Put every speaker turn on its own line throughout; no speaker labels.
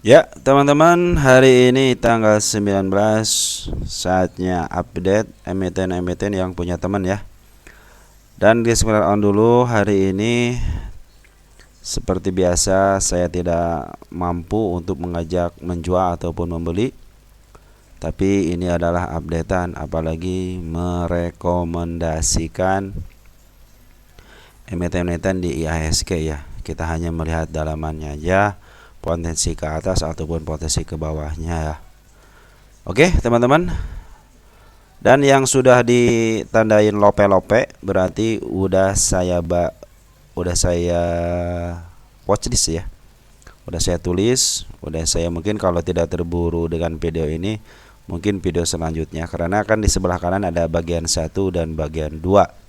Ya, teman-teman, hari ini tanggal 19, saatnya update emiten-emiten yang punya teman ya. Dan di on dulu, hari ini seperti biasa saya tidak mampu untuk mengajak menjual ataupun membeli. Tapi ini adalah updatean, apalagi merekomendasikan emiten-emiten di IHSG ya. Kita hanya melihat dalamannya aja, potensi ke atas ataupun potensi ke bawahnya ya. Oke, teman-teman. Dan yang sudah ditandain lope-lope berarti udah saya watchlist ya. Udah saya tulis, udah saya mungkin kalau tidak terburu dengan video ini, mungkin video selanjutnya karena kan di sebelah kanan ada bagian 1 dan bagian 2.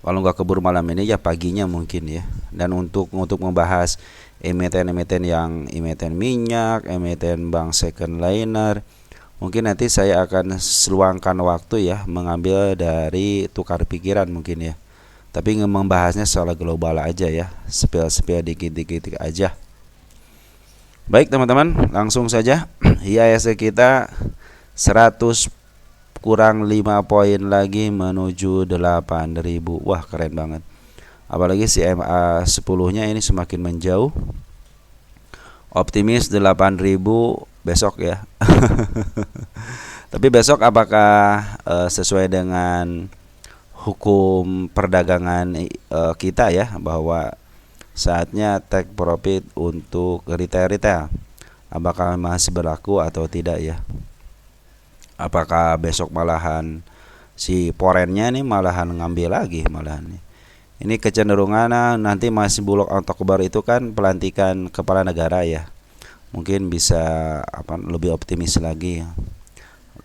Kalau nggak keburu malam ini ya paginya mungkin ya. Dan untuk membahas emiten-emiten yang emiten minyak, emiten bank second liner, mungkin nanti saya akan seluangkan waktu ya mengambil dari tukar pikiran mungkin ya. Tapi membahasnya secara global aja ya, spill-spill dikit-dikit aja. Baik teman-teman, langsung saja. IHSG kita 100 kurang 5 poin lagi menuju 8.000. Wah, keren banget. Apalagi si MA 10-nya ini semakin menjauh. Optimis 8.000 besok ya. Tapi besok apakah sesuai dengan hukum perdagangan kita ya, bahwa saatnya take profit untuk retail-retail, apakah masih berlaku atau tidak ya? Apakah besok malahan si porennya nih malahan ngambil lagi malahan nih. Ini kecenderungan nanti masih Bulog Oktober itu kan pelantikan kepala negara ya. Mungkin bisa lebih optimis lagi.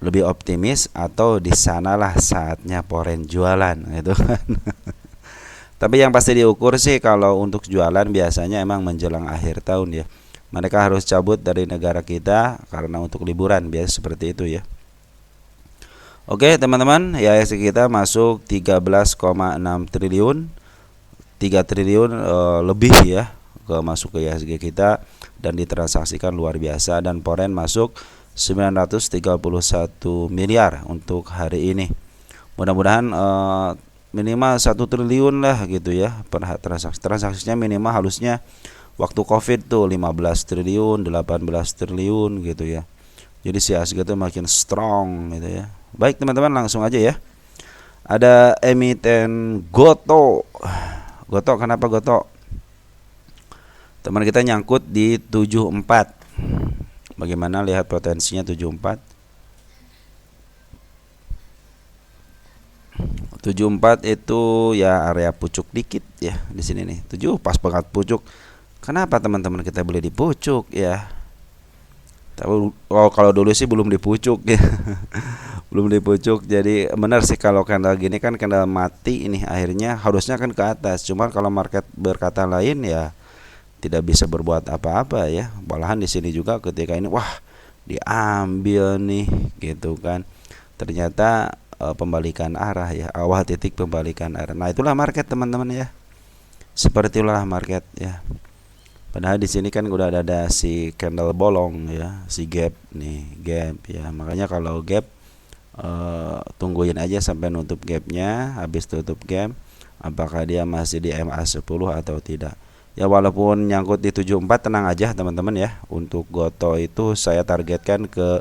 Lebih optimis atau di sanalah saatnya poren jualan gitu kan. Tapi yang pasti diukur sih kalau untuk jualan biasanya emang menjelang akhir tahun ya. Mereka harus cabut dari negara kita karena untuk liburan, biasa seperti itu ya. Oke teman-teman, IHSG kita masuk 13,6 triliun, 3 triliun lebih ya masuk ke IHSG kita dan ditransaksikan luar biasa. Dan poren masuk 931 miliar untuk hari ini. Mudah-mudahan minimal 1 triliun lah gitu ya per transaksinya, minimal halusnya waktu Covid tuh 15 triliun, 18 triliun gitu ya. Jadi si IHSG itu makin strong gitu ya. Baik teman-teman, langsung aja ya. Ada emiten Goto. Goto, kenapa Goto? Teman kita nyangkut di 74. Bagaimana lihat potensinya 74? 74 itu ya area pucuk dikit ya di sini nih. 7 pas banget pucuk. Kenapa teman-teman kita beli di pucuk ya? Tapi kalau dulu sih belum di pucuk ya. Belum di pucuk. Jadi benar sih kalau candle gini kan candle mati ini akhirnya harusnya kan ke atas. Cuma kalau market berkata lain ya tidak bisa berbuat apa-apa ya. Malahan di sini juga ketika ini wah diambil nih gitu kan. Ternyata pembalikan arah ya, awal titik pembalikan arah. Nah, itulah market teman-teman ya. Seperti itulah market ya. Padahal di sini kan udah ada si candle bolong ya, si gap nih, gap ya. Makanya kalau gap tungguin aja sampai nutup gapnya. Habis tutup gap, apakah dia masih di MA10 atau tidak. Ya walaupun nyangkut di 74, tenang aja teman-teman ya. Untuk Goto itu saya targetkan ke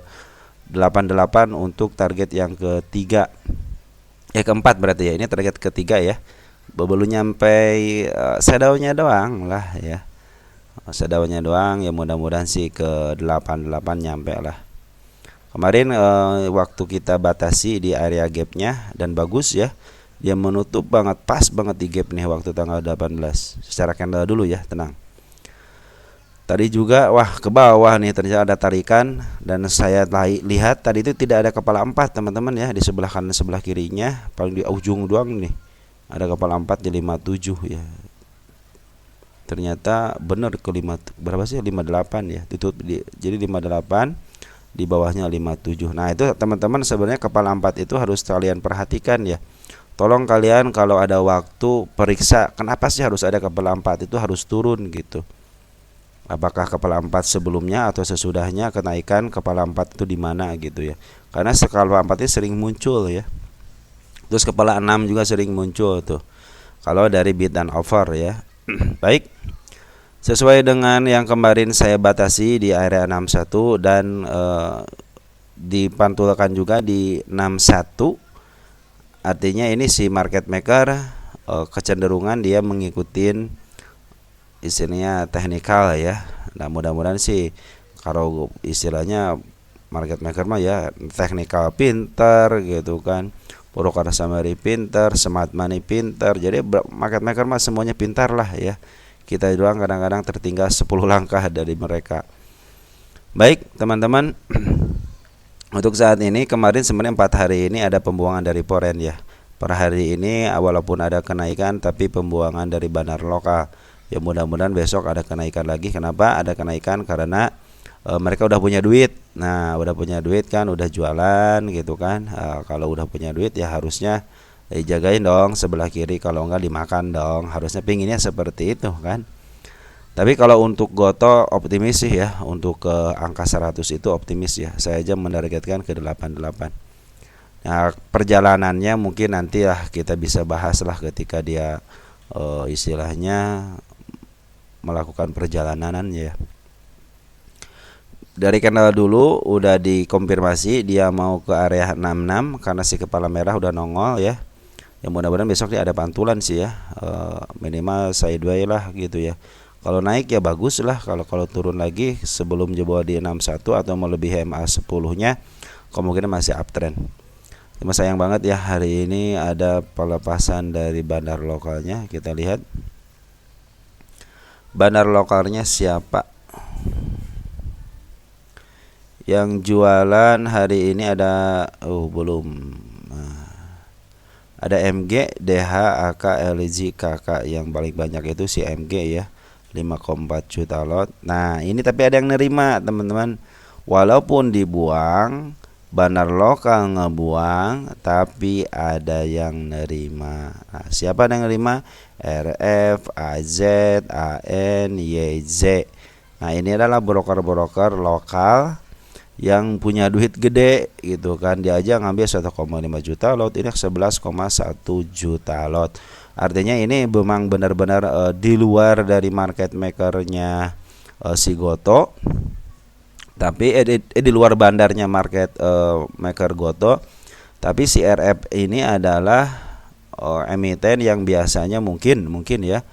88 untuk target yang ketiga. Keempat berarti ya. Ini target ketiga ya. Belum nyampe shadownya doang lah ya. Sedawanya doang ya, mudah-mudahan sih ke 88 nyampe lah. Kemarin waktu kita batasi di area gapnya dan bagus ya. Dia menutup banget, pas banget di gap nih waktu tanggal 18. Secara candle dulu ya, tenang. Tadi juga wah ke bawah nih ternyata ada tarikan dan saya lihat tadi itu tidak ada kepala 4 teman-teman ya, di sebelah kanan sebelah kirinya, paling di ujung doang nih. Ada kepala 4 di 57 ya. Ternyata benar ke 5 berapa sih 58 ya ditutup jadi 58 di bawahnya 57. Nah itu teman-teman sebenarnya kepala 4 itu harus kalian perhatikan ya. Tolong kalian kalau ada waktu periksa kenapa sih harus ada kepala 4 itu harus turun gitu. Apakah kepala 4 sebelumnya atau sesudahnya kenaikan kepala 4 itu di mana gitu ya. Karena kepala 4 ini sering muncul ya. Terus kepala 6 juga sering muncul tuh. Kalau dari bid dan offer ya. Baik. Sesuai dengan yang kemarin saya batasi di area 61 dan dipantulkan juga di 61. Artinya ini si market maker kecenderungan dia mengikutin istilahnya teknikal ya. Nah, mudah-mudahan sih kalau istilahnya market maker mah ya teknikal pinter gitu kan. Broker summary pinter, smart money pinter. Jadi market maker mah semuanya pintar lah ya. Kita doang kadang-kadang tertinggal 10 langkah dari mereka. Baik, teman-teman. Untuk saat ini kemarin sebenarnya 4 hari ini ada pembuangan dari foreign ya. Per hari ini walaupun ada kenaikan tapi pembuangan dari bandar lokal. Ya mudah-mudahan besok ada kenaikan lagi. Kenapa ada kenaikan? Karena mereka udah punya duit. Nah, udah punya duit kan, udah jualan gitu kan. Kalau udah punya duit ya harusnya jagain dong sebelah kiri, kalau enggak dimakan dong. Harusnya pinginnya seperti itu kan. Tapi kalau untuk Goto optimis sih ya, untuk ke angka 100 itu optimis ya. Saya aja menargetkan ke 88. Nah, perjalanannya mungkin nanti lah kita bisa bahas lah ketika dia istilahnya melakukan perjalanan ya. Dari kanal dulu udah dikonfirmasi dia mau ke area 66 karena si kepala merah udah nongol ya. Ya mudah-mudahan besok dia ada pantulan sih ya, minimal sideways lah gitu ya. Kalau naik ya bagus lah, kalau turun lagi sebelum jebol di 61 atau melebihi MA 10-nya kemungkinan masih uptrend. Cuma sayang banget ya hari ini ada pelepasan dari bandar lokalnya. Kita lihat bandar lokalnya siapa yang jualan hari ini. Ada belum ada MG, DH, AK, LG, KK. Yang paling banyak itu si MG ya, 5,4 juta lot. Nah ini tapi ada yang nerima teman-teman. Walaupun dibuang, bandar lokal ngebuang, tapi ada yang nerima. Nah, siapa yang nerima? RF, AZ, AN, YZ. Nah ini adalah broker-broker lokal yang punya duit gede gitu kan. Dia aja ngambil 1,5 juta lot, ini 11,1 juta lot. Artinya ini memang benar-benar di luar dari market makernya si Goto. Tapi di luar bandarnya market maker Goto. Tapi si RF ini adalah emiten yang biasanya mungkin ya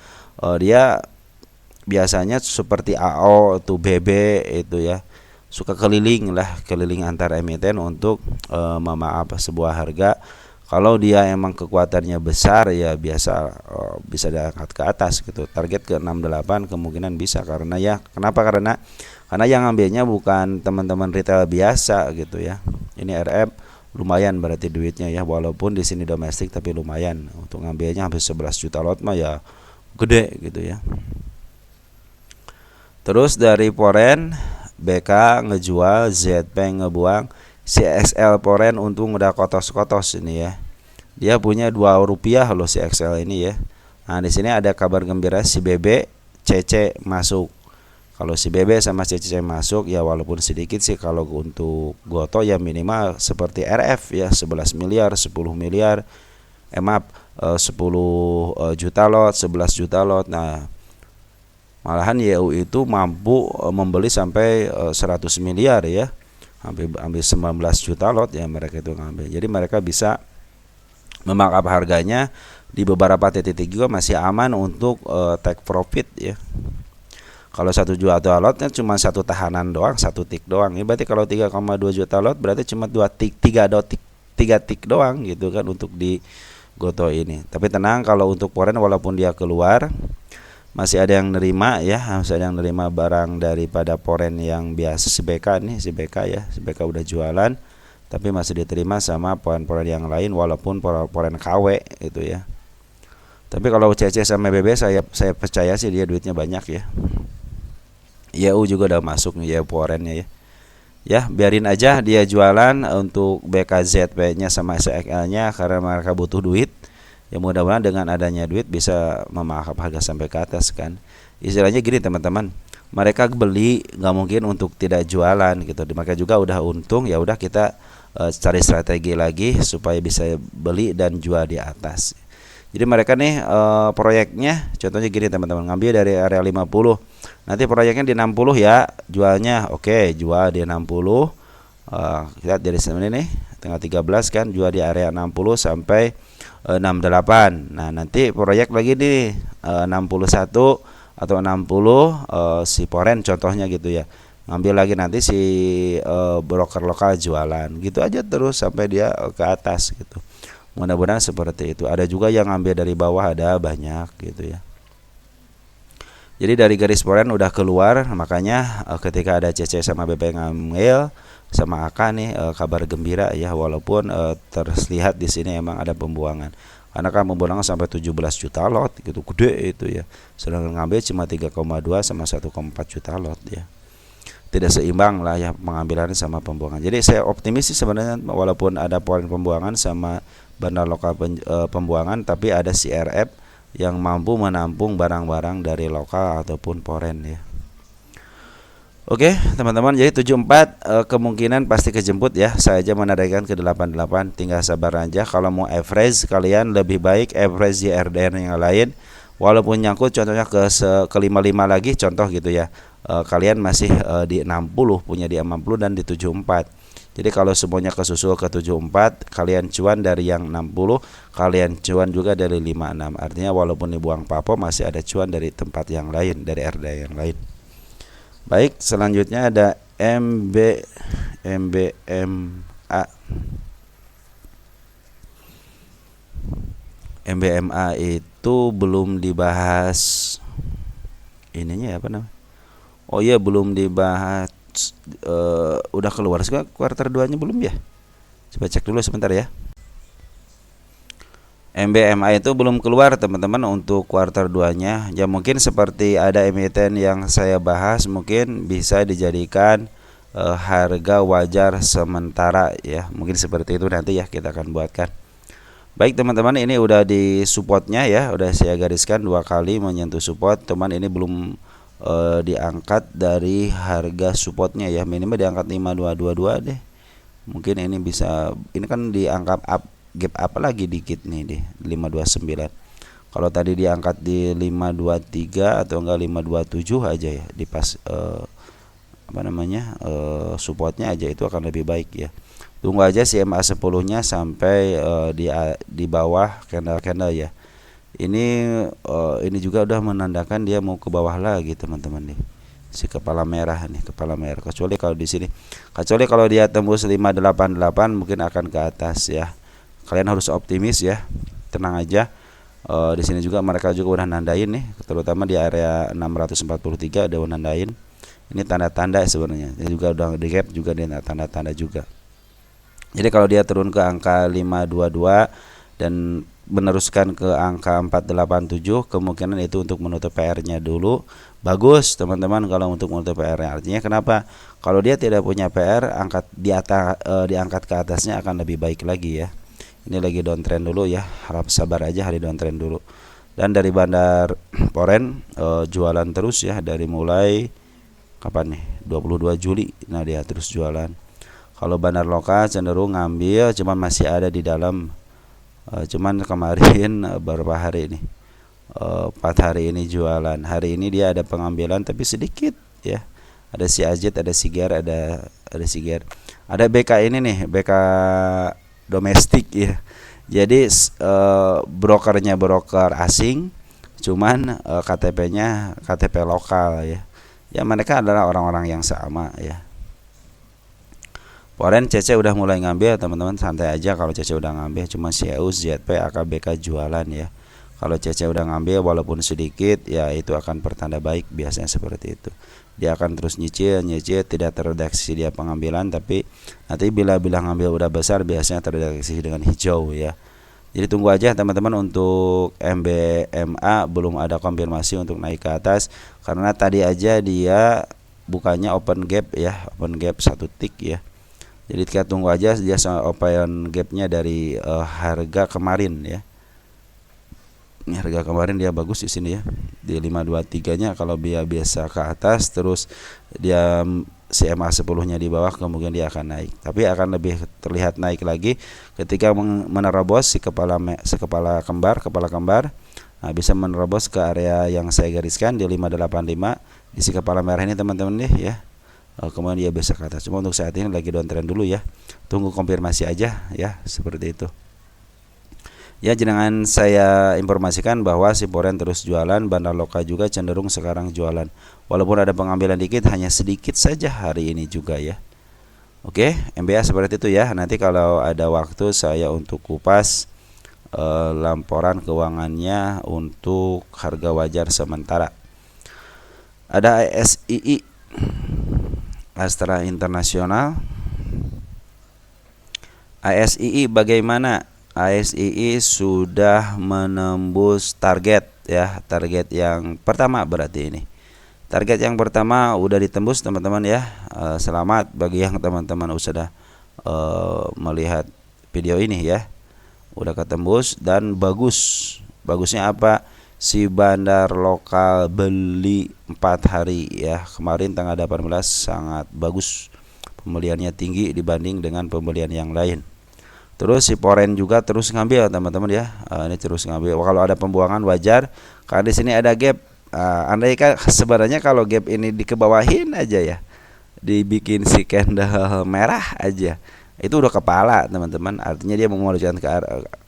dia biasanya seperti AO itu BB itu ya, suka keliling antar emiten untuk sebuah harga. Kalau dia emang kekuatannya besar ya biasa bisa diangkat ke atas gitu. Target ke 68 kemungkinan bisa, karena ya kenapa? Karena yang ngambilnya bukan teman-teman retail biasa gitu ya. Ini RF lumayan berarti duitnya ya, walaupun di sini domestik tapi lumayan. Untuk ngambilnya hampir 11 juta lot mah ya gede gitu ya. Terus dari foreign, BK ngejual, ZP ngebuang, CXL foreign untung udah kotos-kotos ini ya. Dia punya 2 rupiah loh si XL ini ya. Nah, di sini ada kabar gembira si BB, CC masuk. Kalau si BB sama CC masuk ya walaupun sedikit sih, kalau untuk Goto ya minimal seperti RF ya 11 miliar, 10 miliar. Maaf, 10 juta lot, 11 juta lot. Nah, malahan YU itu mampu membeli sampai 100 miliar ya. Hampir 19 juta lot ya mereka itu ngambil. Jadi mereka bisa memarkup harganya di beberapa titik juga masih aman untuk take profit ya. Kalau 1 juta lotnya cuma satu tahanan doang, 1 tick doang. Ini berarti kalau 3,2 juta lot berarti cuma 3 tick doang gitu kan untuk di Goto ini. Tapi tenang, kalau untuk foreign walaupun dia keluar masih ada yang nerima ya, masih ada yang nerima barang daripada foreign yang biasa. Si BK nih, si BK ya, si BK udah jualan tapi masih diterima sama poin-poin yang lain walaupun poin KW itu ya. Tapi kalau CC sama BB saya percaya sih dia duitnya banyak ya. YU juga udah masuk nih ya poinnya ya. Ya biarin aja dia jualan untuk BKZP-nya sama SXL-nya karena mereka butuh duit. Ya mudah-mudahan dengan adanya duit bisa memakan harga sampai ke atas kan. Istilahnya gini teman-teman, mereka beli, nggak mungkin untuk tidak jualan gitu. Mereka juga udah untung, ya udah kita cari strategi lagi supaya bisa beli dan jual di atas. Jadi mereka nih proyeknya contohnya gini teman-teman, ngambil dari area 50. Nanti proyeknya di 60 ya, jualnya oke, jual di 60. Lihat dari sini nih, tanggal 13 kan jual di area 60 sampai 68. Nah, nanti proyek lagi di 61 atau 60 si Poren contohnya gitu ya. Ngambil lagi nanti si broker lokal jualan. Gitu aja terus sampai dia ke atas gitu. Mudah-mudahan seperti itu. Ada juga yang ngambil dari bawah, ada banyak gitu ya. Jadi dari garis Poren udah keluar, makanya ketika ada CC sama BP ngambil sama AK nih kabar gembira ya, walaupun terlihat di sini emang ada pembuangan. Karena kan pembuangan sampai 17 juta lot gitu, gede itu ya. Sedangkan ngambil cuma 3,2 sama 1,4 juta lot ya. Tidak seimbang lah ya pengambilannya sama pembuangan. Jadi saya optimis sih sebenarnya, walaupun ada poin pembuangan sama bandar lokal pembuangan, tapi ada CRF yang mampu menampung barang-barang dari lokal ataupun foreign ya. Oke teman-teman, jadi 74 kemungkinan pasti kejemput ya. Saya aja menarikkan ke 88, tinggal sabar aja. Kalau mau average, kalian lebih baik average di RDN yang lain. Walaupun nyangkut contohnya ke 55 lagi contoh gitu ya, kalian masih di 60, punya di 60 dan di 74. Jadi kalau semuanya kesusul ke 74, kalian cuan dari yang 60, kalian cuan juga dari 56. Artinya walaupun dibuang papo, masih ada cuan dari tempat yang lain, dari RD yang lain. Baik, selanjutnya ada MBMA. MBMA itu belum dibahas ininya apa namanya? Oh iya, belum dibahas. Udah keluar juga kuartal 2-nya belum ya? Coba cek dulu sebentar ya. MBMA itu belum keluar teman-teman untuk kuartal 2-nya. Ya mungkin seperti ada emiten yang saya bahas, mungkin bisa dijadikan harga wajar sementara ya. Mungkin seperti itu nanti ya kita akan buatkan. Baik teman-teman, ini udah di supportnya ya, udah saya gariskan 2 kali menyentuh support. Teman ini belum diangkat dari harga supportnya ya, minimal diangkat 5222 deh. Mungkin ini bisa, ini kan diangkat up, gap up lagi dikit nih deh 529. Kalau tadi diangkat di 523 atau enggak 527 aja ya, di pas supportnya aja, itu akan lebih baik ya. Tunggu aja si MA 10-nya sampai di bawah candle ya. Ini juga udah menandakan dia mau ke bawah lagi teman-teman nih. Si kepala merah nih, kepala merah. Kecuali kalau dia tembus 588 mungkin akan ke atas ya. Kalian harus optimis ya. Tenang aja. Di sini juga mereka juga udah nandain nih, terutama di area 643 udah nandain. Ini tanda-tanda sebenarnya. Ini juga udah di gap juga, dia tanda-tanda juga. Jadi kalau dia turun ke angka 522 dan meneruskan ke angka 487, kemungkinan itu untuk menutup PR-nya dulu. Bagus teman-teman kalau untuk menutup PR-nya. Artinya kenapa? Kalau dia tidak punya PR, diangkat ke atasnya akan lebih baik lagi ya. Ini lagi downtrend dulu ya. Harap sabar aja, hari downtrend dulu. Dan dari bandar Poren jualan terus ya, dari mulai kapan nih? 22 Juli. Nah, dia terus jualan. Kalau bandar lokal cenderung ngambil, cuman masih ada di dalam. Cuman kemarin beberapa hari ini 4 hari ini jualan. Hari ini dia ada pengambilan tapi sedikit ya. Ada si Ajit, ada si Ger, ada si Ger. Ada BK ini nih, BK domestik ya. Jadi brokernya broker asing, cuman KTP-nya KTP lokal ya. Ya mereka adalah orang-orang yang sama ya. Poren CC udah mulai ngambil teman-teman, santai aja kalau CC udah ngambil. Cuma CEUS, ZP, AKBK jualan ya. Kalau CC udah ngambil walaupun sedikit ya, itu akan pertanda baik, biasanya seperti itu. Dia akan terus nyicil, tidak terdeteksi dia pengambilan, tapi nanti bila ngambil udah besar biasanya terdeteksi dengan hijau ya. Jadi tunggu aja teman-teman. Untuk MBMA belum ada konfirmasi untuk naik ke atas, karena tadi aja dia bukannya open gap ya, open gap 1 tick ya. Jadi kita tunggu aja dia open gapnya dari harga kemarin ya. Ini harga kemarin dia bagus di sini ya. Di 523-nya kalau dia biasa ke atas terus dia CMA 10-nya di bawah, kemudian dia akan naik. Tapi akan lebih terlihat naik lagi ketika menerobos kepala kembar. Nah, bisa menerobos ke area yang saya gariskan di 585 di si kepala merah ini teman-teman nih ya. Kemudian dia bisa ke atas. Cuma untuk saat ini lagi downtrend dulu ya. Tunggu konfirmasi aja ya, seperti itu. Ya, jangan saya informasikan bahwa si Poren terus jualan, Bandar Loka juga cenderung sekarang jualan. Walaupun ada pengambilan dikit, hanya sedikit saja hari ini juga ya. Oke, MBA seperti itu ya. Nanti kalau ada waktu saya untuk kupas laporan keuangannya untuk harga wajar sementara. Ada ASII, Astra Internasional. ASII bagaimana? ASII sudah menembus target ya, target yang pertama berarti ini. Target yang pertama udah ditembus teman-teman ya. Selamat bagi yang teman-teman sudah melihat video ini ya. Udah ketembus dan bagus. Bagusnya apa? Si Bandar Lokal beli 4 hari ya. Kemarin tanggal 18 sangat bagus. Pembeliannya tinggi dibanding dengan pembelian yang lain. Terus si Poren juga terus ngambil teman-teman ya. Ini terus ngambil. Kalau ada pembuangan wajar karena di sini ada gap. Andai kan sebenarnya kalau gap ini dikebawahin aja ya, dibikin si candle merah aja, itu udah kepala teman-teman. Artinya dia mengeluarkan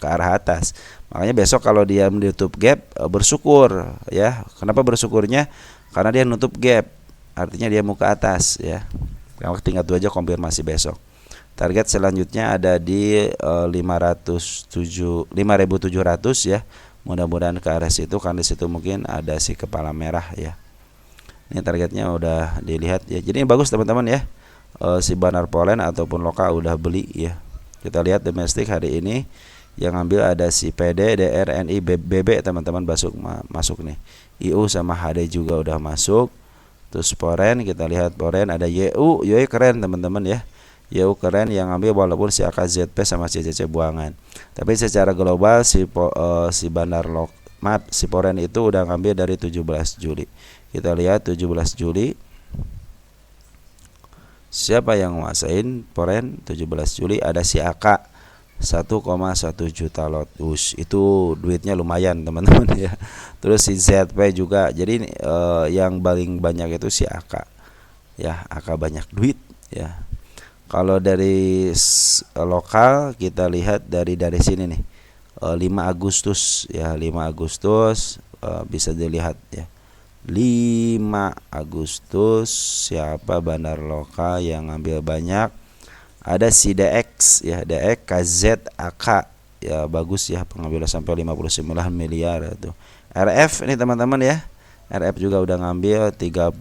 ke arah atas. Makanya besok kalau dia menutup gap, bersyukur ya. Kenapa bersyukurnya? Karena dia nutup gap. Artinya dia mau ke atas ya. Tinggal tunggu aja konfirmasi besok. Target selanjutnya ada di 5.700 ya. Mudah-mudahan ke arah situ, karena di situ mungkin ada si kepala merah ya. Ini targetnya udah dilihat ya. Jadi bagus teman-teman ya. Si Bandar Polen ataupun Loka udah beli ya. Kita lihat domestik hari ini yang ambil ada si PD, DR, NI, BB teman-teman masuk nih. IU sama HD juga udah masuk. Terus Poren, kita lihat Poren ada YU keren teman-teman ya. YU keren yang ambil walaupun si AKZP sama CCC buangan. Tapi secara global si Bandar si Poren itu udah ngambil dari 17 Juli. Kita lihat 17 Juli. Siapa yang nguasain Poren 17 Juli? Ada si AK 1,1 juta lot. Itu duitnya lumayan teman-teman ya. Terus si ZP juga. Jadi yang paling banyak itu si AK. Ya, AK banyak duit ya. Kalau dari lokal kita lihat dari sini nih. 5 Agustus ya, 5 Agustus bisa dilihat ya. 5 Agustus siapa Bandar Loka yang ngambil banyak? Ada si DX ya, DX KZ AK ya, bagus ya, pengambilan sampai 59 miliar itu. RF ini teman-teman ya. RF juga udah ngambil 35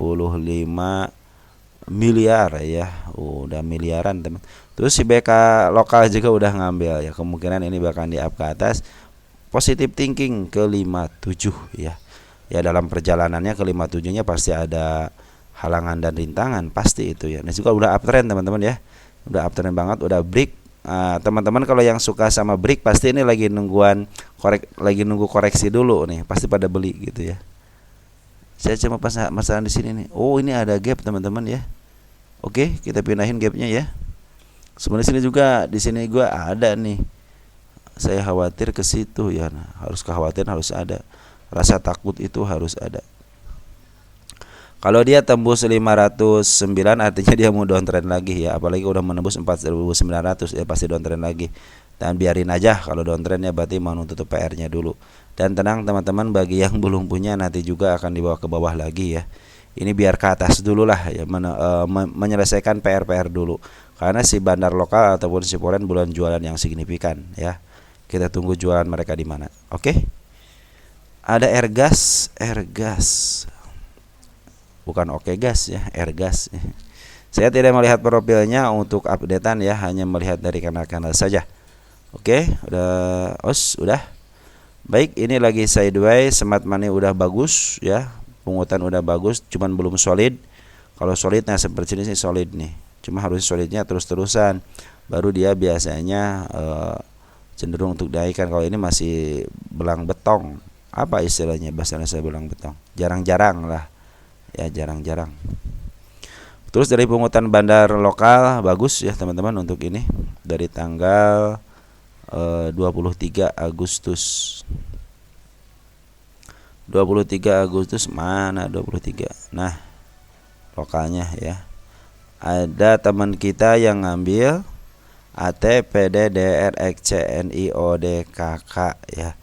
miliar ya. Udah miliaran teman. Terus si BK Lokal juga udah ngambil ya. Kemungkinan ini bakal di up ke atas. Positive thinking ke 57 ya. Ya dalam perjalanannya ke 57-nya pasti ada halangan dan rintangan, pasti itu ya. Ini juga udah uptrend teman-teman ya. Udah uptrend banget, udah break. Teman-teman kalau yang suka sama break pasti ini lagi nunggu koreksi dulu nih, pasti pada beli gitu ya. Saya cuma pas masalah di sini nih. Oh, ini ada gap teman-teman ya. Oke, kita pindahin gapnya ya. Sebenarnya sini juga, di sini gua ada nih. Saya khawatir ke situ ya. Nah, harus kekhawatiran harus ada. Rasa takut itu harus ada. Kalau dia tembus 509 artinya dia mau downtrend lagi ya. Apalagi udah menembus 4.900 ya, pasti downtrend lagi. Dan biarin aja kalau downtrendnya, berarti mau nutup PR-nya dulu. Dan tenang teman-teman, bagi yang belum punya nanti juga akan dibawa ke bawah lagi ya. Ini biar ke atas dulu lah ya, menyelesaikan PR-PR dulu. Karena si Bandar Lokal ataupun si Poren bulan jualan yang signifikan ya. Kita tunggu jualan mereka di mana. Oke? Ada Airgas. Bukan Oke Gas ya, Airgas. Saya tidak melihat profilnya untuk updatean ya, hanya melihat dari kanal-kanal saja. Oke, udah. Baik, ini lagi sideways, smart money udah bagus ya. Pungutan udah bagus, cuman belum solid. Kalau solidnya seperti ini sih solid nih. Cuma harus solidnya terus-terusan. Baru dia biasanya cenderung untuk naikkan. Kalau ini masih belang betong apa istilahnya bahasa Indonesia belang betong, jarang-jarang lah ya, jarang-jarang. Terus dari pungutan bandar lokal bagus ya teman-teman untuk ini dari tanggal 23 Agustus. 23 Agustus mana 23. Nah, lokalnya ya. Ada teman kita yang ngambil AT, PD, DR, XC, NI, OD, KK ya.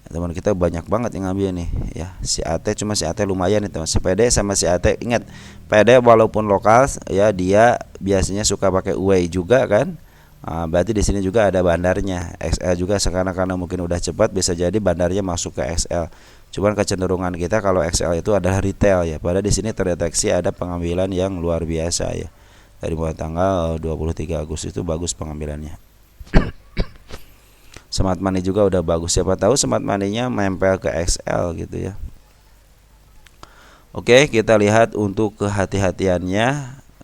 Teman kita banyak banget yang ngambil nih ya. Si AT cuma si AT lumayan nih teman. Si PD sama si AT, ingat PD walaupun lokal ya dia biasanya suka pakai UWI juga kan. Berarti di sini juga ada bandarnya. XL juga sekarang karena mungkin udah cepat bisa jadi bandarnya masuk ke XL. Cuman kecenderungan kita kalau XL itu adalah retail ya. Padahal di sini terdeteksi ada pengambilan yang luar biasa ya. Dari mulai tanggal 23 Agustus itu bagus pengambilannya. Smart Money juga udah bagus. Siapa tahu Smart Money-nya nempel ke XL gitu ya. Oke, kita lihat untuk kehati-hatiannya.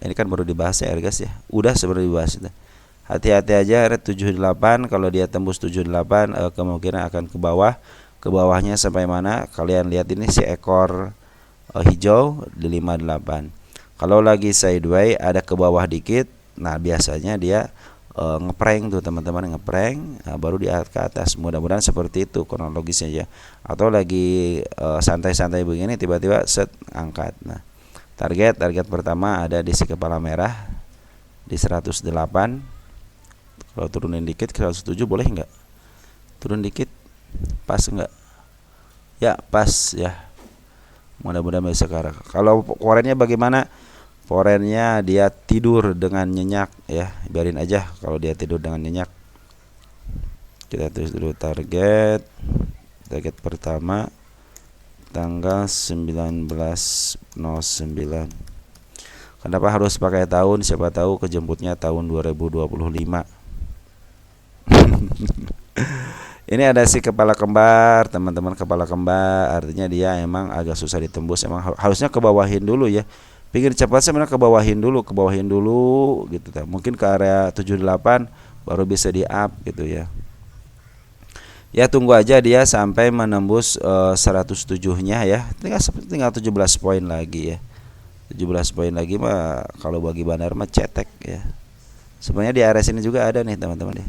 Ini kan baru dibahas ya guys ya. Udah sebenarnya dibahas itu. Hati-hati aja red 78, kalau dia tembus 78 kemungkinan akan ke bawah. Ke bawahnya sampai mana? Kalian lihat ini si ekor hijau di 58. Kalau lagi sideways ada ke bawah dikit, nah biasanya dia ngeprank tuh teman-teman, ngeprank baru di ke atas. Mudah-mudahan seperti itu kronologisnya ya. Atau lagi santai-santai begini tiba-tiba set angkat. Nah, target pertama ada di si kepala merah di 108. Kalau turunin dikit ke 107 boleh nggak? Turun dikit, pas nggak? Ya pas ya. Mudah-mudahan bisa sekarang. Kalau forennya bagaimana? Forennya dia tidur dengan nyenyak ya. Biarin aja kalau dia tidur dengan nyenyak. Kita tulis dulu target pertama tanggal 19.09. Kenapa harus pakai tahun? Siapa tahu kejemputnya tahun 2025. Ini ada si kepala kembar, teman-teman. Kepala kembar artinya dia emang agak susah ditembus. Emang harusnya kebawahin dulu ya. Pingin cepat sebenarnya kebawahin dulu gitu. Mungkin ke area 78 baru bisa di up gitu ya. Ya tunggu aja dia sampai menembus 107-nya ya. Tinggal 17 poin lagi ya. 17 poin lagi mah kalau bagi bandar mah cetek ya. Sebenarnya di area sini juga ada nih teman-teman ya.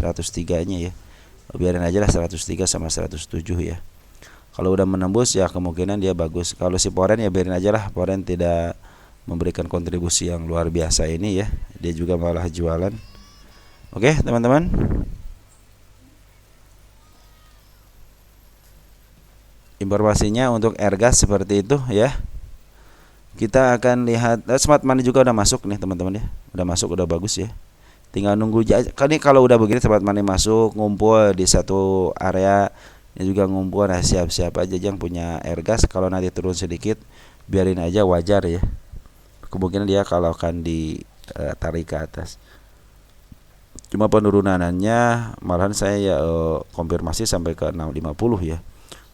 103-nya ya. Biarin aja lah 103 sama 107 ya. Kalau udah menembus ya kemungkinan dia bagus. Kalau si Poren ya biarin aja lah. Poren tidak memberikan kontribusi yang luar biasa ini ya. Dia juga malah jualan. Oke teman-teman. Informasinya untuk Airgas seperti itu ya. Kita akan lihat Smart Money juga udah masuk nih teman-teman ya. Udah masuk, udah bagus ya. Tinggal nunggu aja. Kan ini kalau udah begini Smart Money masuk, ngumpul di satu area, ini juga ngumpul. Nah siap-siap aja yang punya Airgas. Kalau nanti turun sedikit biarin aja, wajar ya. Kemungkinan dia kalau akan ditarik ke atas. Cuma penurunannya malahan saya konfirmasi sampai ke 650 ya.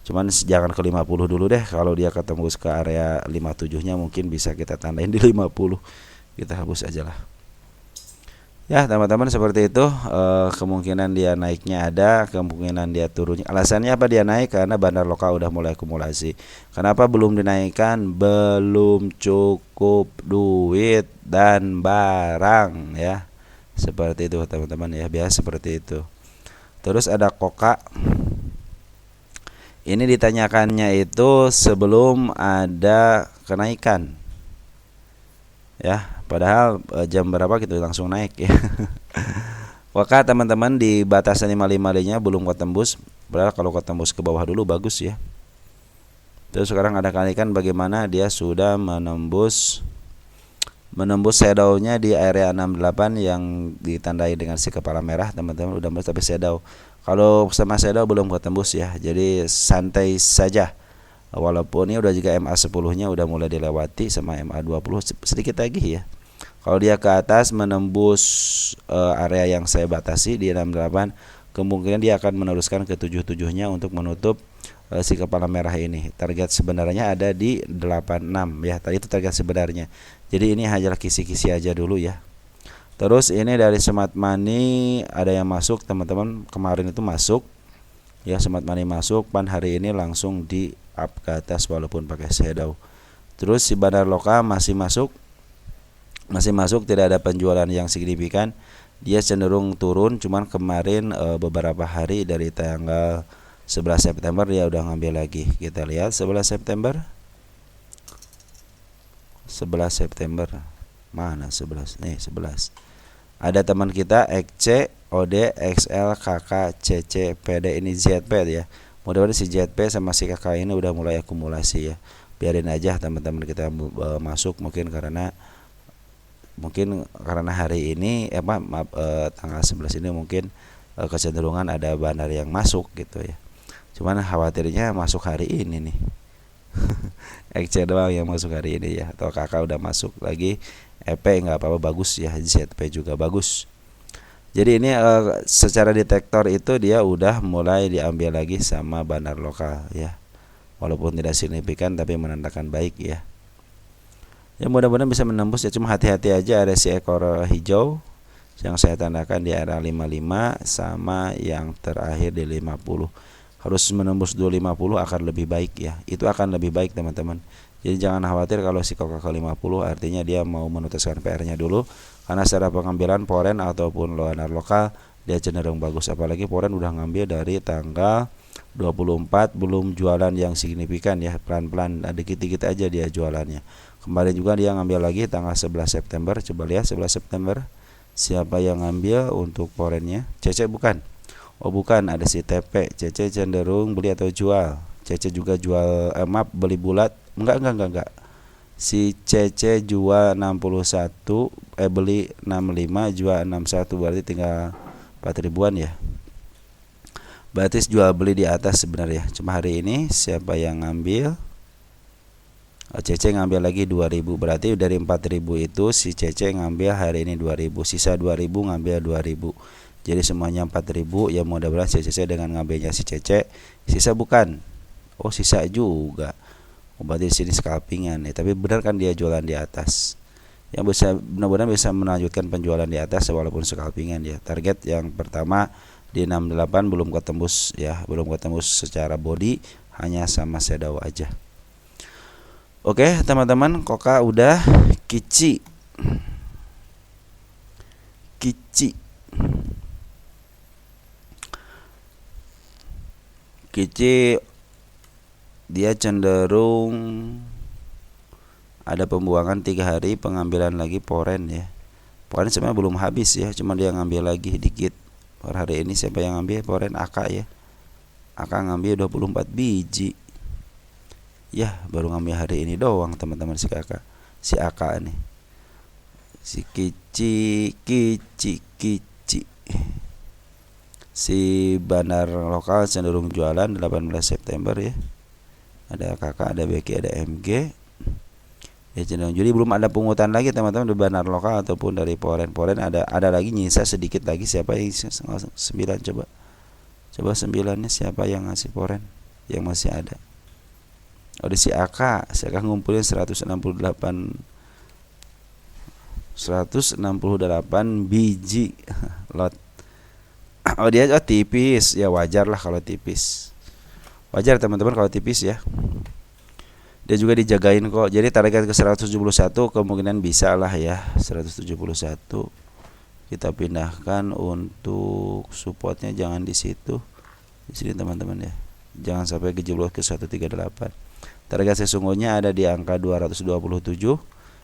Cuman jangan ke 50 dulu deh. Kalau dia ketemu ke area 57-nya mungkin bisa kita tandain di 50. Kita hapus aja lah. Ya teman-teman seperti itu. Kemungkinan dia naiknya ada, kemungkinan dia turunnya. Alasannya apa dia naik? Karena bandar lokal udah mulai akumulasi. Kenapa belum dinaikkan? Belum cukup duit dan barang ya. Seperti itu teman-teman ya. Biasa seperti itu. Terus ada Koka. Ini ditanyakannya itu sebelum ada kenaikan ya, padahal jam berapa gitu langsung naik ya. Maka teman-teman di batasan 55-nya belum ketembus, padahal kalau ketembus ke bawah dulu bagus ya. Terus sekarang ada kenaikan, bagaimana dia sudah menembus shadow-nya di area 68 yang ditandai dengan si kepala merah teman-teman, udah menembus tapi shadow. Kalau sama shadow belum ketembus ya, jadi santai saja. Walaupun ini udah juga MA10-nya udah mulai dilewati sama MA20 sedikit lagi ya. Kalau dia ke atas menembus area yang saya batasi di 68, kemungkinan dia akan meneruskan ke 77-nya untuk menutup si kepala merah ini. Target sebenarnya ada di 86 ya. Tadi itu target sebenarnya. Jadi ini hanya kisi-kisi aja dulu ya. Terus ini dari Smart Money ada yang masuk teman-teman, kemarin itu masuk Ya, smart money masuk, pan hari ini langsung di up ke atas walaupun pakai shadow. Terus si Banar Lokal masih masuk, tidak ada penjualan yang signifikan. Dia cenderung turun, cuman kemarin beberapa hari dari tanggal 11 September dia udah ngambil lagi. Kita lihat 11 September. 11 September. Mana 11? Nih 11. Ada teman kita XC, OD, XL, KK, CC, PD, ini ZP ya. Mudah-mudahan si ZP sama si KK ini udah mulai akumulasi ya. Biarin aja teman-teman kita masuk, mungkin karena hari ini tanggal 11 ini mungkin kecenderungan ada Banar yang masuk gitu ya. Cuman khawatirnya masuk hari ini nih. XC doang yang masuk hari ini ya, atau kakak udah masuk lagi. EP nggak apa-apa, bagus ya, ZP juga bagus. Jadi ini secara detektor itu dia udah mulai diambil lagi sama Banar Lokal ya, walaupun tidak signifikan tapi menandakan baik ya. Ya mudah-mudahan bisa menembus ya, cuma hati-hati aja ada si ekor hijau yang saya tandakan di area 55 sama yang terakhir di 50. Harus menembus 250 akan lebih baik ya. Itu akan lebih baik teman-teman. Jadi jangan khawatir kalau si kokak ke 50, artinya dia mau menuntaskan PR-nya dulu, karena secara pengambilan foreign ataupun Banar Lokal dia cenderung bagus. Apalagi foreign udah ngambil dari tanggal 24, belum jualan yang signifikan ya, pelan-pelan, dikit-dikit aja dia jualannya. Kemarin juga dia ngambil lagi tanggal 11 September. Coba lihat 11 September siapa yang ngambil untuk foreignnya. CC bukan? Oh bukan, ada si TP. CC cenderung beli atau jual. CC juga jual, beli bulat. Enggak. Si CC jual 61, beli 65, jual 61, berarti tinggal 4 ribuan ya. Berarti jual beli di atas sebenarnya. Cuma hari ini siapa yang ngambil? CC ngambil lagi 2000, berarti dari 4000 itu si CC ngambil hari ini 2000, sisa 2000 ngambil 2000. Jadi semuanya 4000 ya, mudah-mudahan CC dengan ngambilnya si CC. Sisa bukan? Oh sisa juga. Berarti di sini scalpingan ya, tapi benar kan dia jualan di atas. Yang bisa, mudah-mudahan bisa melanjutkan penjualan di atas walaupun scalpingan ya. Target yang pertama di 68 belum ketembus ya, belum ketembus secara body, hanya sama shadow aja. Oke teman-teman, Koka udah. Kici dia cenderung ada pembuangan 3 hari, pengambilan lagi foreign ya. Foreign sebenarnya belum habis ya, cuma dia ngambil lagi dikit. Per hari ini siapa yang ngambil foreign? AK ya. AK ngambil 24 biji. Ya, baru ngambil hari ini doang teman-teman si kakak. Si AK nih. Si Kici. Si Banar Lokal cenderung jualan 18 September ya. Ada kakak, ada BK, ada MG. Ya cenderung. Jadi belum ada pungutan lagi teman-teman dari Banar Lokal ataupun dari foreign ada lagi nyisa sedikit lagi. Siapa yang 9 coba 9-nya siapa yang ngasih foreign yang masih ada? Oh di si AK ngumpulin 168 biji lot. Oh dia tipis ya, wajar lah kalau tipis. Wajar teman-teman kalau tipis ya. Dia juga dijagain kok. Jadi target ke 171 kemungkinan bisa lah ya. 171 kita pindahkan untuk supportnya, jangan di situ. Di sini teman-teman ya. Jangan sampai kejeblos ke 138. Target sesungguhnya ada di angka 227.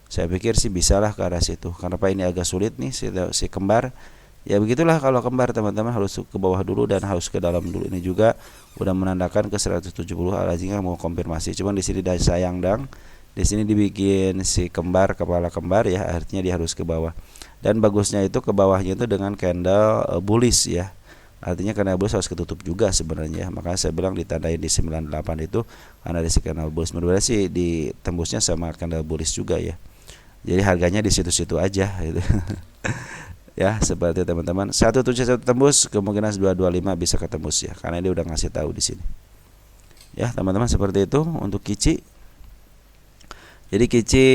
Saya pikir sih bisalah ke arah situ. Karena ini agak sulit nih si kembar. Ya begitulah kalau kembar teman-teman, harus ke bawah dulu dan harus ke dalam dulu. Ini juga udah menandakan ke 170. Alajinya mau konfirmasi. Cuman di sini sayang dang. Di sini dibikin si kembar, kepala kembar ya, artinya dia harus ke bawah. Dan bagusnya itu ke bawahnya itu dengan candle bullish ya. Artinya candle bullish harus ketutup juga sebenarnya. Makanya saya bilang ditandain di 98 itu karena di candle bullish. Menurut sih ditembusnya sama candle bullish juga ya. Jadi harganya di situ-situ aja gitu. Ya seperti teman-teman, 171 tembus, kemungkinan 225 bisa ketembus ya, karena dia udah ngasih tahu di sini. Ya teman-teman, seperti itu untuk Kici. Jadi Kici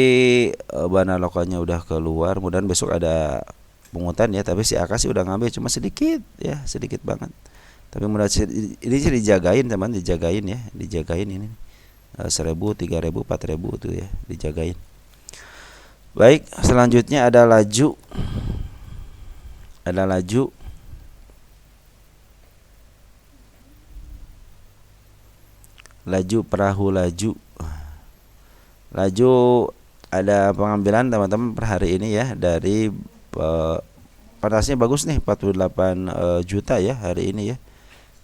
Banar Lokalnya udah keluar, mudah-mudahan besok ada pungutan ya. Tapi si AK sih udah ngambil cuma sedikit ya, sedikit banget. Tapi mudah ini sih dijagain teman, dijagain ya, dijagain ini 1000, 3000, 4000 tuh ya, dijagain. Baik, selanjutnya ada laju. Ada laju. Laju perahu laju. Laju ada pengambilan teman-teman per hari ini ya dari panasnya bagus nih 48 juta ya hari ini ya.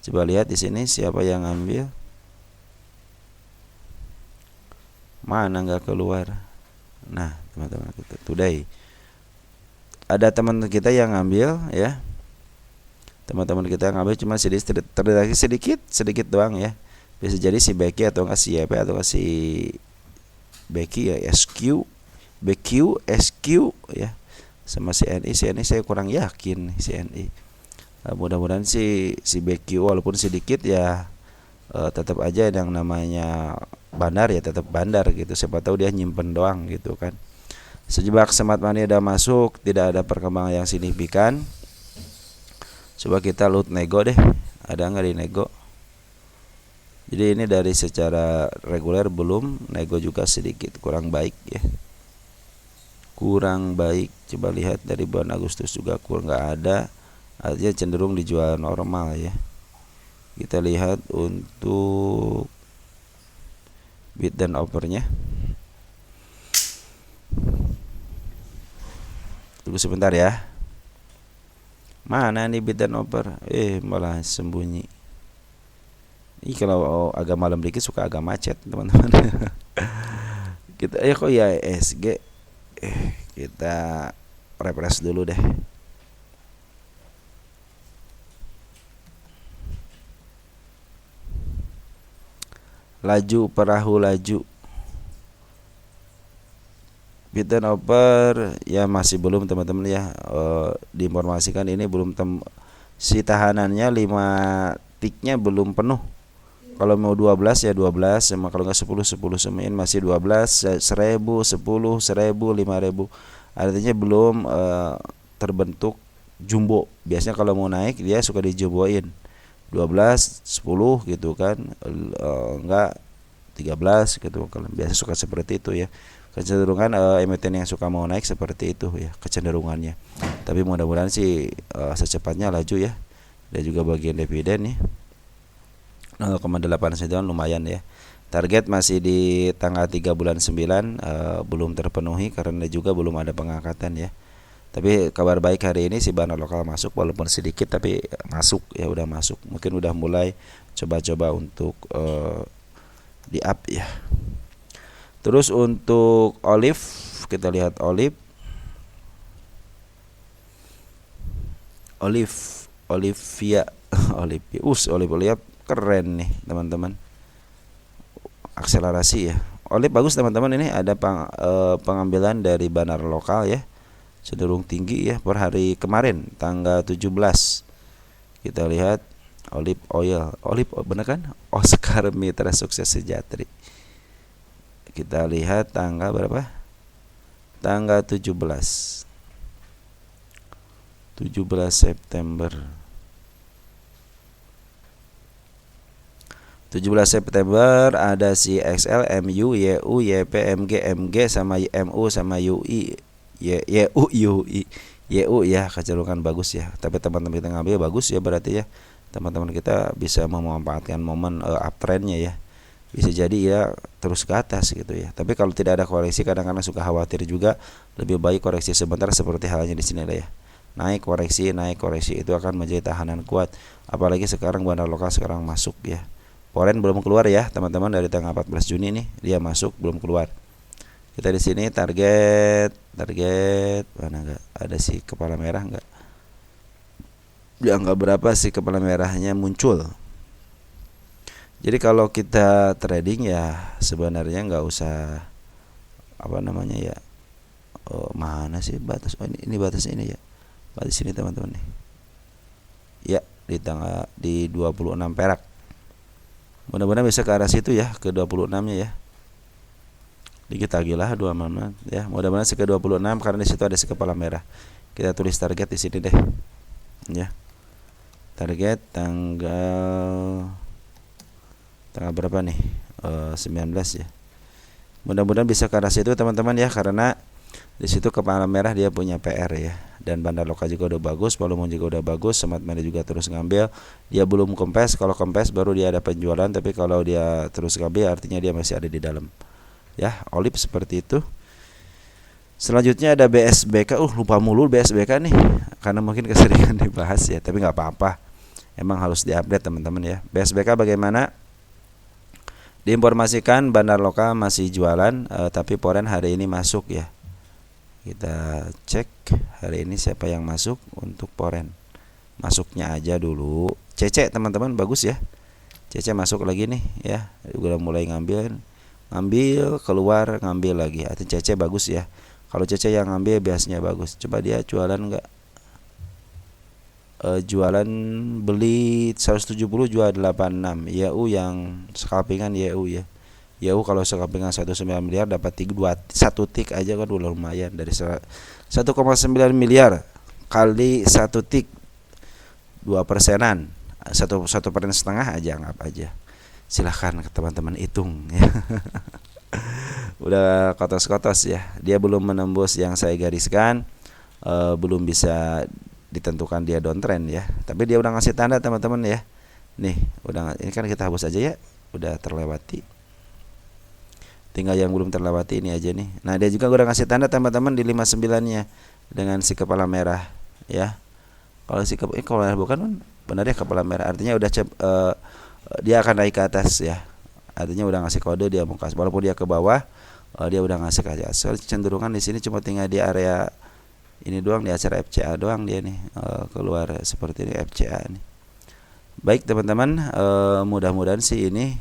Coba lihat di sini siapa yang ambil. Mana nggak keluar. Nah, teman-teman kita today. Ada teman kita yang ngambil ya. Teman-teman kita yang ngambil cuma sedikit doang ya. Bisa jadi si Becky atau enggak si YP atau enggak si Becky ya, SQ, BQ, SQ ya. Sama si NI saya kurang yakin si NI. Mudah-mudahan si BQ walaupun sedikit ya tetap aja yang namanya bandar ya tetap bandar gitu. Siapa tahu dia nyimpen doang gitu kan. Sejebak Smart Money udah masuk, tidak ada perkembangan yang signifikan. Coba kita load nego deh. Ada nggak di nego? Jadi ini dari secara reguler belum, nego juga sedikit kurang baik ya. Kurang baik. Coba lihat dari bulan Agustus juga kurang nggak ada. Artinya cenderung dijual normal ya. Kita lihat untuk bid dan offernya. Tunggu sebentar ya. Mana nih bid dan offer? Malah sembunyi. Ini kalau agak malam dikit suka agak macet teman-teman. Kita kok ya SG. Kita refresh dulu deh. Laju perahu laju. Bid and offer ya masih belum teman-teman ya. Diinformasikan ini belum si tahanannya 5 tiknya belum penuh. Kalau mau 12 ya 12, sama kalau enggak 10 semain masih 12, 1000, 10, 1000, 5000. Artinya belum terbentuk jumbo. Biasanya kalau mau naik dia suka dijumboin. 12, 10 gitu kan. Enggak 13 gitu kan. Biasa suka seperti itu ya. Kecenderungan emiten yang suka mau naik seperti itu ya kecenderungannya. Tapi mudah-mudahan sih secepatnya laju ya. Dan juga bagian dividen nih 0,8 lumayan ya. Target masih di tanggal 3 bulan 9 belum terpenuhi karena juga belum ada pengangkatan ya. Tapi kabar baik hari ini si bandar lokal masuk walaupun sedikit tapi masuk ya, udah masuk. Mungkin udah mulai coba-coba untuk di up ya. Terus untuk olive kita lihat Olivia Olivia keren nih teman-teman, akselerasi ya. Bagus teman-teman, ini ada pengambilan dari bandar lokal ya, cenderung tinggi ya per hari kemarin tanggal 17. Kita lihat olive oil bener kan, Oscar Mitra Sukses Sejatri. Kita lihat tanggal berapa, tanggal 17 September 17 September ada si XL, MU, YU, YP, MG sama MU sama UI, YU ya, kecenderungan bagus ya. Tapi teman-teman kita ngambil bagus ya, berarti ya teman-teman kita bisa memanfaatkan momen uptrendnya ya. Bisa jadi ya terus ke atas gitu ya. Tapi kalau tidak ada koreksi kadang-kadang suka khawatir juga, lebih baik koreksi sebentar seperti halnya di sini lah ya. Naik koreksi itu akan menjadi tahanan kuat. Apalagi sekarang bandar lokal sekarang masuk ya. Poren belum keluar ya teman-teman, dari tanggal 14 Juni nih dia masuk belum keluar. Kita di sini target mana enggak ada si kepala merah enggak? Di angka berapa sih kepala merahnya muncul? Jadi kalau kita trading ya sebenarnya enggak usah ya. Mana sih batas? Ini batas ini ya. Batas ini teman-teman nih. Ya, di 26 perak. Mudah-mudahan bisa ke arah situ ya, ke 26-nya ya. Dikit lagi lah 26 ya. Mudah-mudahan sih ke 26 karena di situ ada si kepala merah. Kita tulis target di sini deh. Ya. target tanggal berapa nih? 19 ya. Mudah-mudahan bisa ke arah situ teman-teman ya, karena di situ kepala merah dia punya PR ya. Dan Bandar Loka juga udah bagus, volume juga udah bagus, Semat Merah juga terus ngambil. Dia belum kempes, kalau kempes baru dia ada penjualan, tapi kalau dia terus ngambil artinya dia masih ada di dalam. Ya, Olip seperti itu. Selanjutnya ada BSBK. Lupa mulu BSBK nih, karena mungkin keseringan dibahas ya, tapi nggak apa-apa. Emang harus diupdate teman-teman ya. BSBK bagaimana? Diinformasikan Bandar Loka masih jualan, tapi Poren hari ini masuk ya. Kita cek hari ini siapa yang masuk untuk Poren. Masuknya aja dulu. CC teman-teman bagus ya. CC masuk lagi nih ya. Udah mulai ngambil keluar, ngambil lagi. Artinya CC bagus ya. Kalau CC yang ngambil biasanya bagus. Coba dia jualan enggak? Jualan beli 170 jual 86. YU yang scalpingan YU ya. YU kalau scalpingan 19 miliar dapat 1 tik aja kan udah lumayan. Dari 1,9 miliar kali 1 tik 2%-an, 1,5% aja, anggap aja. Silahkan teman-teman hitung ya. Udah kotos-kotos ya. Dia belum menembus yang saya gariskan, belum bisa ditentukan dia downtrend ya. Tapi dia udah ngasih tanda teman-teman ya. Nih, ini kan kita hapus aja ya. Udah terlewati. Tinggal yang belum terlewati ini aja nih. Nah, dia juga udah ngasih tanda teman-teman di 59-nya dengan si kepala merah ya. Kalau si kepala bukan benar ya kepala merah. Artinya udah dia akan naik ke atas ya. Artinya udah ngasih kode dia mau kasih. Walaupun dia ke bawah, dia udah ngasih ke atas. Soalnya cenderungan di sini cuma tinggal di area ini doang, di acara FCA doang dia nih keluar seperti ini FCA nih. Baik teman-teman, mudah-mudahan sih ini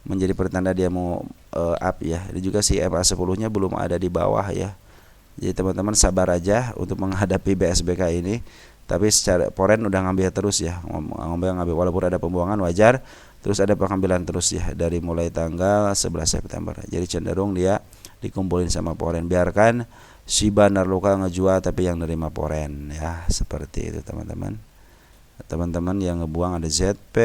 menjadi pertanda dia mau up ya. Ini juga si MA10-nya belum ada di bawah ya. Jadi teman-teman sabar aja untuk menghadapi BSBK ini. Tapi secara Poren udah ngambil terus ya, ngambil walaupun ada pembuangan wajar. Terus ada pengambilan terus ya dari mulai tanggal 11 September. Jadi cenderung dia dikumpulin sama Poren. Biarkan si Bandar Loka ngejual tapi yang nerima Poren ya, seperti itu teman-teman. Teman-teman yang ngebuang ada ZP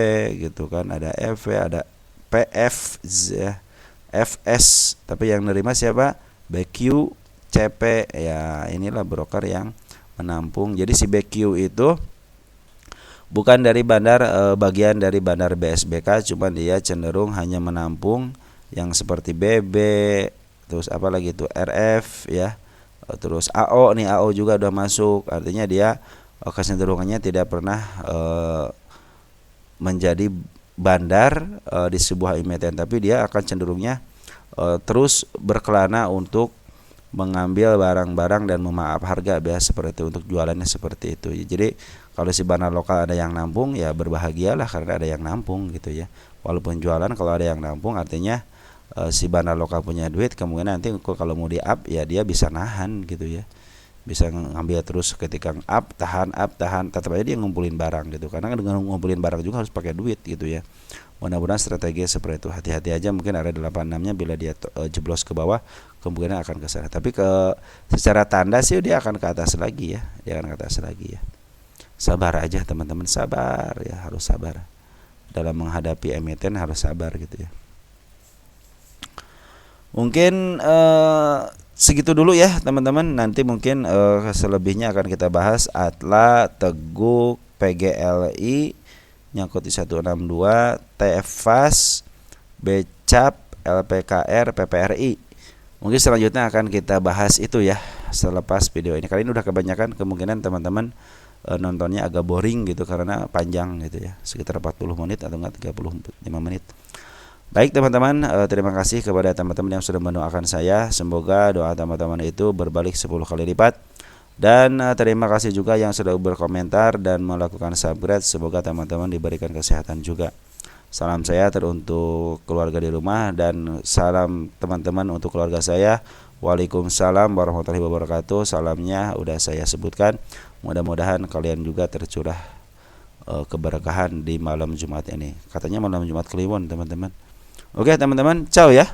gitu kan, ada FV, ada PF ya, FS, tapi yang nerima siapa? BQ, CP ya, inilah broker yang menampung. Jadi si BQ itu bukan dari bandar, bagian dari bandar BSBK, cuman dia cenderung hanya menampung yang seperti BB, terus apa lagi itu RF ya. Terus AO nih, AO juga udah masuk. Artinya dia kecenderungannya tidak pernah menjadi bandar di sebuah emiten, tapi dia akan cenderungnya terus berkelana untuk mengambil barang-barang dan memaaf harga biasa seperti itu, untuk jualannya seperti itu. Jadi kalau si Bandar Loka ada yang nampung ya berbahagialah karena ada yang nampung gitu ya. Walaupun jualan kalau ada yang nampung artinya si Bandar Loka punya duit, kemungkinan nanti kalau mau di up ya dia bisa nahan gitu ya, bisa ngambil terus. Ketika up tahan, tetap aja dia ngumpulin barang gitu, karena dengan ngumpulin barang juga harus pakai duit gitu ya. Mudah-mudahan strategi seperti itu. Hati-hati aja, mungkin ada 86-nya bila dia jeblos ke bawah kemungkinan akan ke sana, tapi secara tanda sih dia akan ke atas lagi ya, dia akan ke atas lagi ya. Sabar aja teman-teman, sabar ya, harus sabar dalam menghadapi emiten, harus sabar gitu ya. Mungkin segitu dulu ya teman-teman. Nanti mungkin selebihnya akan kita bahas Atla, Teguk, PGLI, nyangkut di 162, TFAS, BCAP, LPKR, PPRI. Mungkin selanjutnya akan kita bahas itu ya selepas video ini. Kali ini udah kebanyakan, kemungkinan teman-teman nontonnya agak boring gitu karena panjang gitu ya, sekitar 40 menit atau enggak 35 menit. Baik teman-teman, terima kasih kepada teman-teman yang sudah mendoakan saya. Semoga doa teman-teman itu berbalik 10 kali lipat. Dan terima kasih juga yang sudah berkomentar dan melakukan subscribe. Semoga teman-teman diberikan kesehatan juga. Salam saya teruntuk keluarga di rumah, dan salam teman-teman untuk keluarga saya. Waalaikumsalam warahmatullahi wabarakatuh. Salamnya udah saya sebutkan. Mudah-mudahan kalian juga tercurah keberkahan di malam Jumat ini. Katanya malam Jumat Kliwon teman-teman. Oke teman-teman, ciao ya.